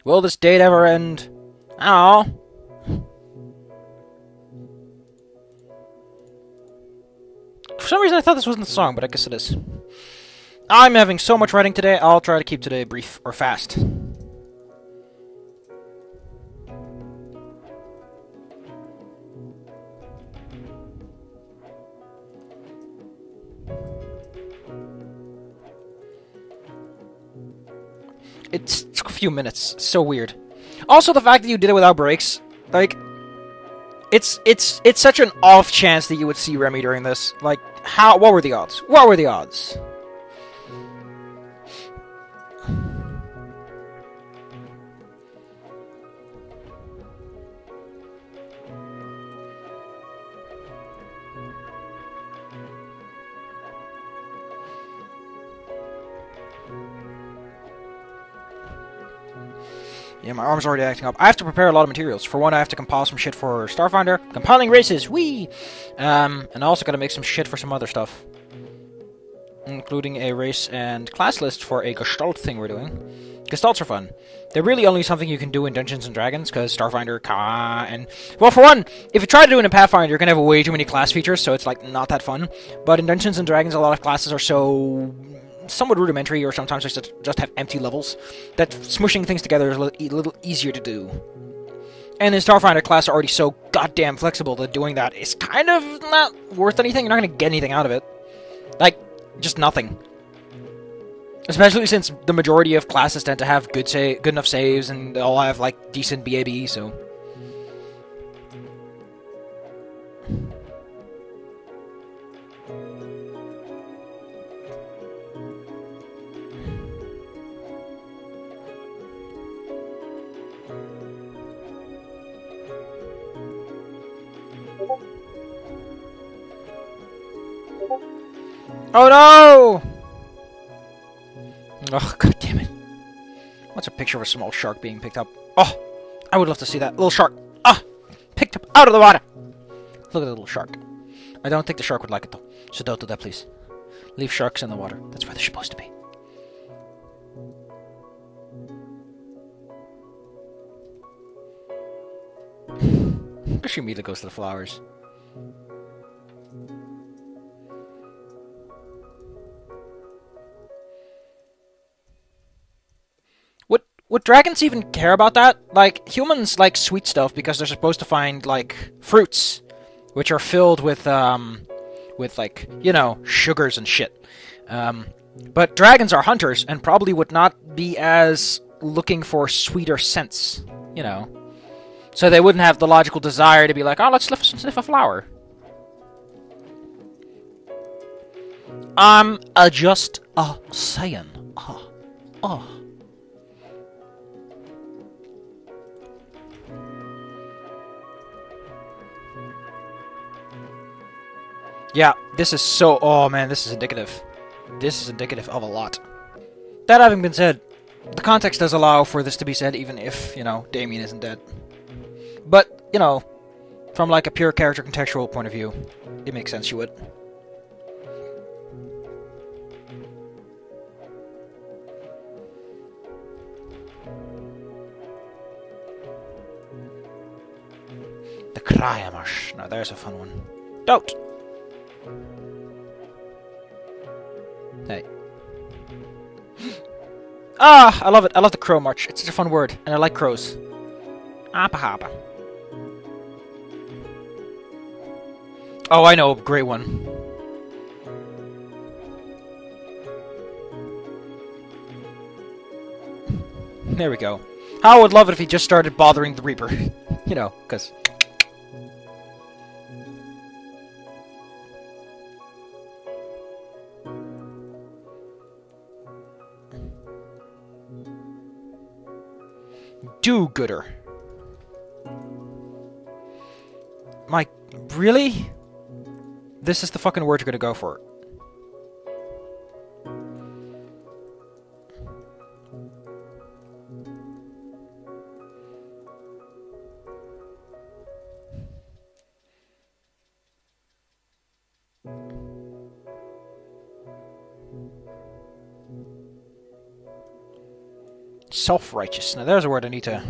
Will this date ever end? Oh. For some reason I thought this wasn't the song, but I guess it is. I'm having so much writing today, I'll try to keep today brief or fast. It took a few minutes. So weird. Also, the fact that you did it without breaks, like, it's such an off chance that you would see Remy during this. Like, how? What were the odds? What were the odds? Yeah, my arm's already acting up. I have to prepare a lot of materials. For one, I have to compile some shit for Starfinder. Compiling races, whee! And I also gotta make some shit for some other stuff. Including a race and class list for a Gestalt thing we're doing. Gestalts are fun. They're really only something you can do in Dungeons & Dragons, because Starfinder, and... Well, for one, if you try to do it in Pathfinder, you're gonna have way too many class features, so it's, like, not that fun. But in Dungeons & Dragons, a lot of classes are so... somewhat rudimentary, or sometimes just have empty levels, that smushing things together is a little easier to do. And in Starfinder, classes are already so goddamn flexible that doing that is kind of not worth anything. You're not going to get anything out of it. Like, just nothing. Especially since the majority of classes tend to have good enough saves, and they all have, like, decent BAB, so... Oh no! Oh, god damn it. What's a picture of a small shark being picked up? Oh! I would love to see that. Little shark! Ah! Picked up out of the water! Look at the little shark. I don't think the shark would like it though. So don't do that, please. Leave sharks in the water. That's where they're supposed to be. She immediately goes to the flowers. Would dragons even care about that? Like, humans like sweet stuff because they're supposed to find, like, fruits, which are filled with, like, you know, sugars and shit. But dragons are hunters and probably would not be as looking for sweeter scents, you know. So they wouldn't have the logical desire to be like, oh, let's sniff a flower. I'm just saying. Oh. Yeah, this is so... Oh, man, this is indicative. This is indicative of a lot. That having been said, the context does allow for this to be said even if, you know, Damien isn't dead. But, you know, from, like, a pure character contextual point of view, it makes sense you would. The Kryamarsh. Now, there's a fun one. Don't! Hey. Ah, I love it. I love the crow march. It's such a fun word, and I like crows. Appa hapa. Oh, I know, a great one. There we go. I would love it if he just started bothering the Reaper. You know, because... Do-gooder. Mike, really? This is the fucking word you're gonna go for. Self-righteous. Now there's a word I need to...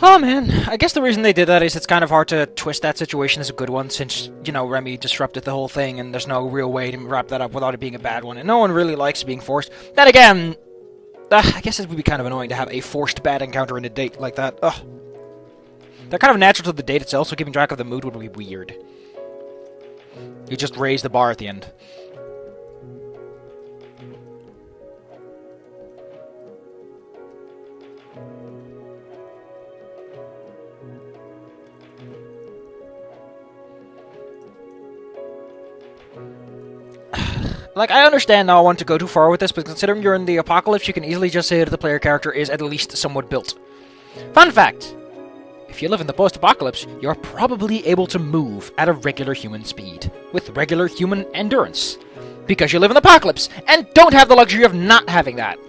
Oh man, I guess the reason they did that is it's kind of hard to twist that situation as a good one since, you know, Remy disrupted the whole thing and there's no real way to wrap that up without it being a bad one, and no one really likes being forced. Then again, I guess it would be kind of annoying to have a forced bad encounter in a date like that. Ugh. They're kind of natural to the date itself, so keeping track of the mood would be weird. You just raise the bar at the end. Like, I understand now I want to go too far with this, but considering you're in the apocalypse, you can easily just say that the player character is at least somewhat built. Fun fact! If you live in the post-apocalypse, you're probably able to move at a regular human speed, with regular human endurance. Because you live in the apocalypse, and don't have the luxury of not having that.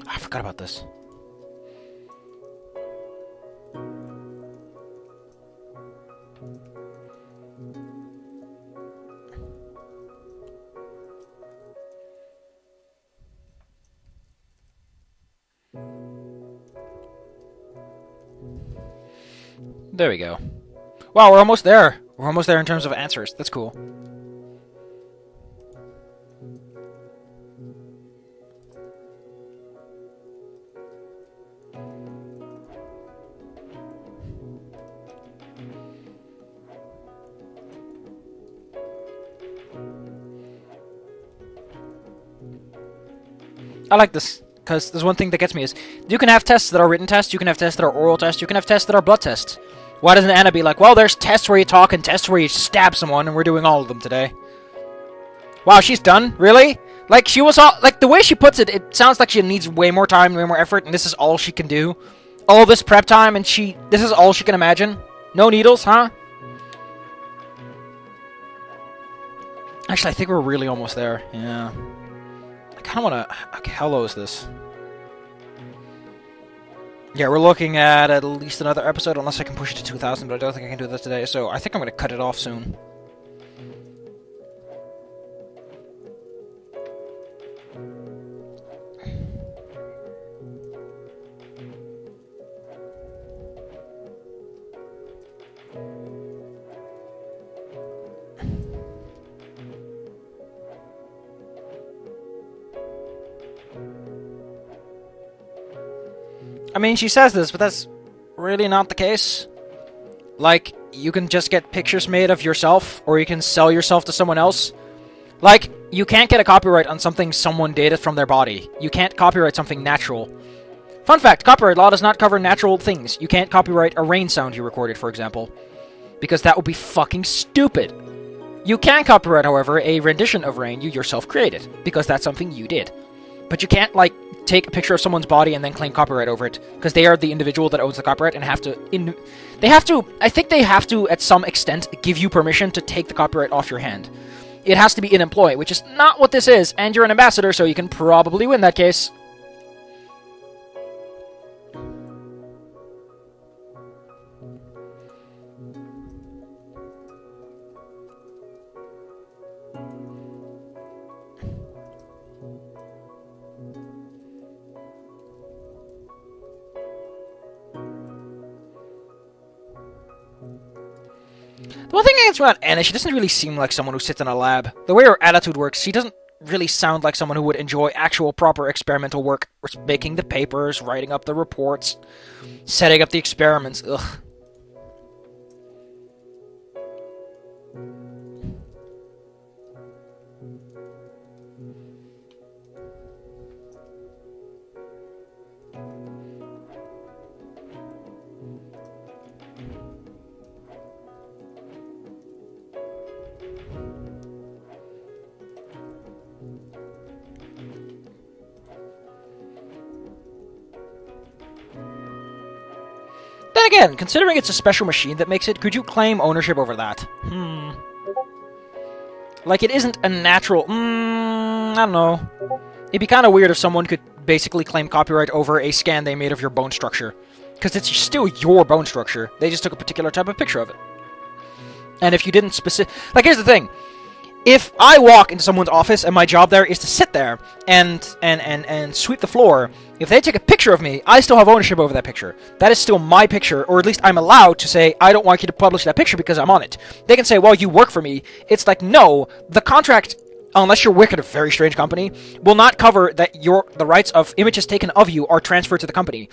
I forgot about this. There we go. Wow, we're almost there. We're almost there in terms of answers. That's cool. I like this, because there's one thing that gets me is, you can have tests that are written tests, you can have tests that are oral tests, you can have tests that are blood tests. Why doesn't Anna be like, well, there's tests where you talk and tests where you stab someone, and we're doing all of them today. Wow, she's done? Really? Like, she was all, like, the way she puts it, it sounds like she needs way more time, way more effort, and this is all she can do. All this prep time, and this is all she can imagine? No needles, huh? Actually, I think we're really almost there, yeah. I kind of want to... Okay, how low is this? Yeah, we're looking at least another episode, unless I can push it to 2,000, but I don't think I can do that today, so I think I'm going to cut it off soon. I mean, she says this, but that's really not the case. Like, you can just get pictures made of yourself, or you can sell yourself to someone else. Like, you can't get a copyright on something someone did from their body. You can't copyright something natural. Fun fact, copyright law does not cover natural things. You can't copyright a rain sound you recorded, for example. Because that would be fucking stupid. You can copyright, however, a rendition of rain you yourself created, because that's something you did. But you can't, like, take a picture of someone's body and then claim copyright over it, because they are the individual that owns the copyright and have to... I think they have to, at some extent, give you permission to take the copyright off your hand. It has to be in employ, which is not what this is, and you're an ambassador, so you can probably win that case. The one thing I get about Anna, she doesn't really seem like someone who sits in a lab. The way her attitude works, she doesn't really sound like someone who would enjoy actual proper experimental work. Making the papers, writing up the reports, setting up the experiments. Ugh. Then again, considering it's a special machine that makes it, could you claim ownership over that? Like, it isn't a natural... I don't know. It'd be kind of weird if someone could basically claim copyright over a scan they made of your bone structure. Because it's still your bone structure. They just took a particular type of picture of it. And if you didn't Like, here's the thing. If I walk into someone's office and my job there is to sit there and sweep the floor, if they take a picture of me, I still have ownership over that picture. That is still my picture, or at least I'm allowed to say, I don't want you to publish that picture because I'm on it. They can say, well, you work for me. It's like, no, the contract, unless you're working at a very strange company, will not cover that the rights of images taken of you are transferred to the company.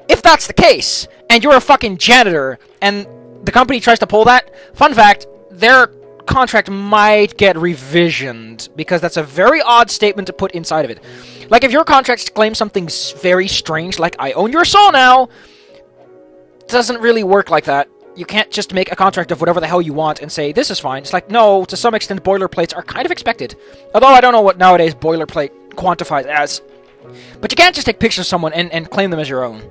If that's the case, and you're a fucking janitor, and the company tries to pull that, fun fact, their contract might get revisioned, because that's a very odd statement to put inside of it. Like, if your contract claims something very strange, like, I own your soul now, it doesn't really work like that. You can't just make a contract of whatever the hell you want and say, this is fine. It's like, no, to some extent, boilerplates are kind of expected. Although I don't know what nowadays boilerplate quantifies as. But you can't just take pictures of someone and claim them as your own.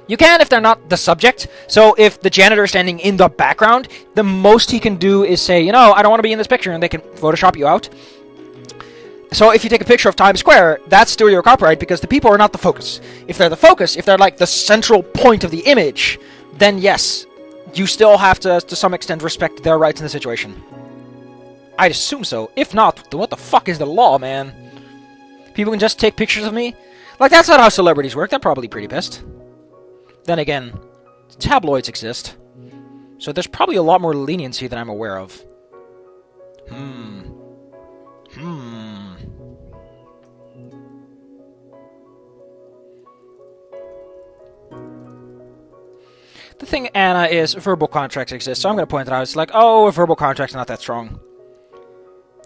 You can if they're not the subject. So if the janitor is standing in the background, the most he can do is say, you know, I don't want to be in this picture, and they can Photoshop you out. So if you take a picture of Times Square, that's still your copyright because the people are not the focus. If they're the focus, if they're like the central point of the image, then yes, you still have to some extent respect their rights in the situation. I'd assume so. If not, what the fuck is the law, man? People can just take pictures of me? Like, that's not how celebrities work. They're probably pretty pissed. Then again, tabloids exist. So there's probably a lot more leniency than I'm aware of. The thing, Anna, is verbal contracts exist, so I'm going to point it out. It's like, oh, a verbal contract's not that strong.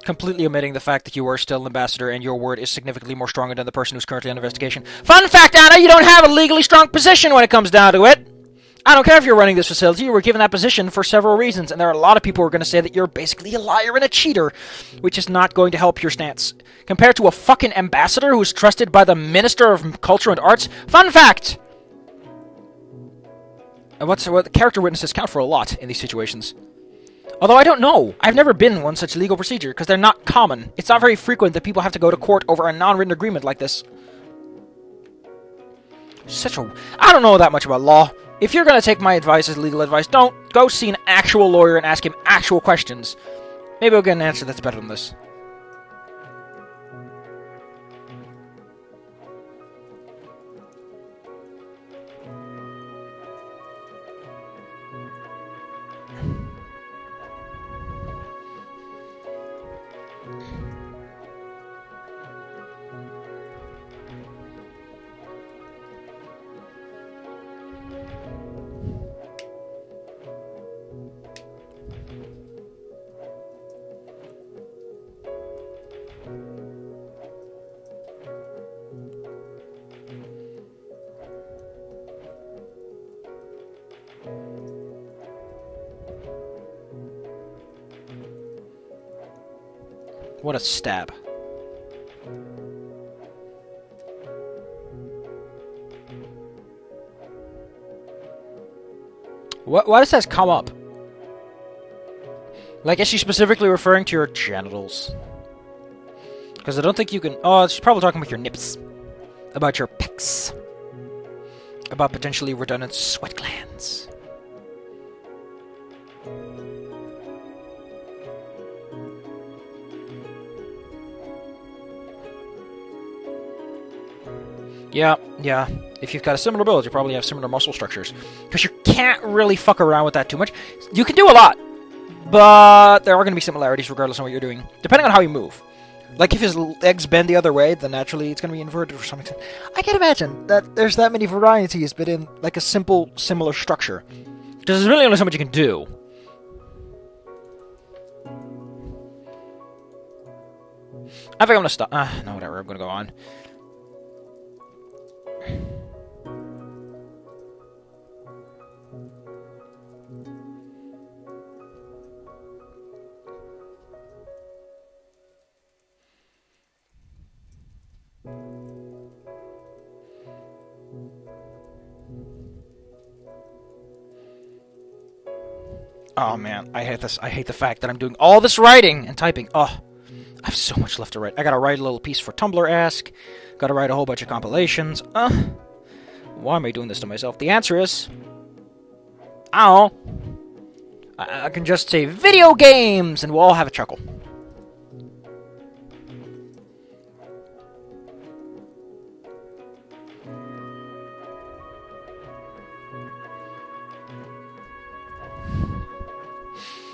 Completely omitting the fact that you are still an ambassador and your word is significantly more stronger than the person who's currently under investigation. Fun fact, Anna, you don't have a legally strong position when it comes down to it. I don't care if you're running this facility, you were given that position for several reasons, and there are a lot of people who are going to say that you're basically a liar and a cheater, which is not going to help your stance. Compared to a fucking ambassador who's trusted by the Minister of Culture and Arts. Fun fact! What the character witnesses count for a lot in these situations. Although I don't know. I've never been in one such legal procedure, because they're not common. It's not very frequent that people have to go to court over a non-written agreement like this. I don't know that much about law. If you're going to take my advice as legal advice, don't go see an actual lawyer and ask him actual questions. Maybe we'll get an answer that's better than this. What a stab. Why does that come up? Like, is she specifically referring to your genitals? Because I don't think you can... Oh, she's probably talking about your nips. About your pecs. About potentially redundant sweat glands. Yeah. If you've got a similar build, you probably have similar muscle structures. Because you can't really fuck around with that too much. You can do a lot. But there are going to be similarities regardless of what you're doing, depending on how you move. Like, if his legs bend the other way, then naturally it's going to be inverted for some extent. I can't imagine that there's that many varieties, but in, like, a simple, similar structure. Because there's really only so much you can do. I think I'm going to stop. No, whatever, I'm going to go on. Oh man, I hate this. I hate the fact that I'm doing all this writing and typing. Oh, I have so much left to write. I gotta write a little piece for Tumblr Ask. Gotta write a whole bunch of compilations. Why am I doing this to myself? The answer is... I don't know. I can just say video games and we'll all have a chuckle.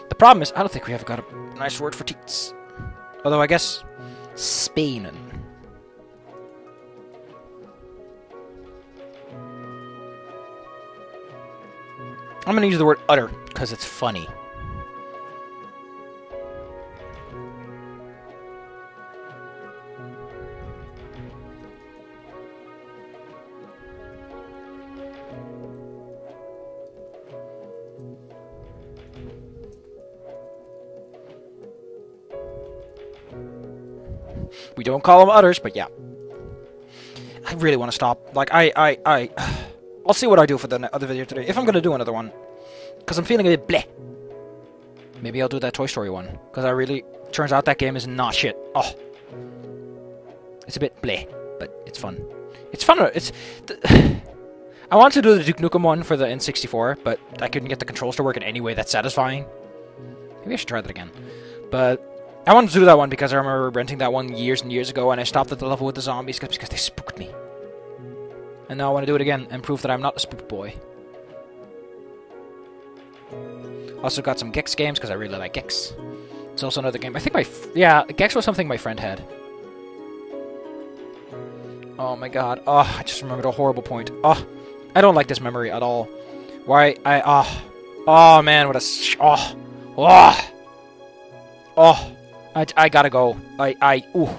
The problem is, I don't think we have got a nice word for teats. Although, I guess, Spainin. I'm gonna use the word utter, because it's funny. We don't call them utters, but yeah. I really want to stop. Like, I'll see what I do for the other video today, if I'm going to do another one. Because I'm feeling a bit bleh. Maybe I'll do that Toy Story one. Because I really... Turns out that game is not shit. Oh. It's a bit bleh, but it's fun. It's fun. It's... I wanted to do the Duke Nukem one for the N64, but I couldn't get the controls to work in any way that's satisfying. Maybe I should try that again. But... I wanted to do that one because I remember renting that one years and years ago, and I stopped at the level with the zombies because they spooked me. And now I want to do it again and prove that I'm not a spook boy. Also got some Gex games because I really like Gex. It's also another game. I think yeah, Gex was something my friend had. Oh my god. Oh, I just remembered a horrible point. Oh, I don't like this memory at all. Why? Oh man, what a... Oh. I gotta go. Ooh.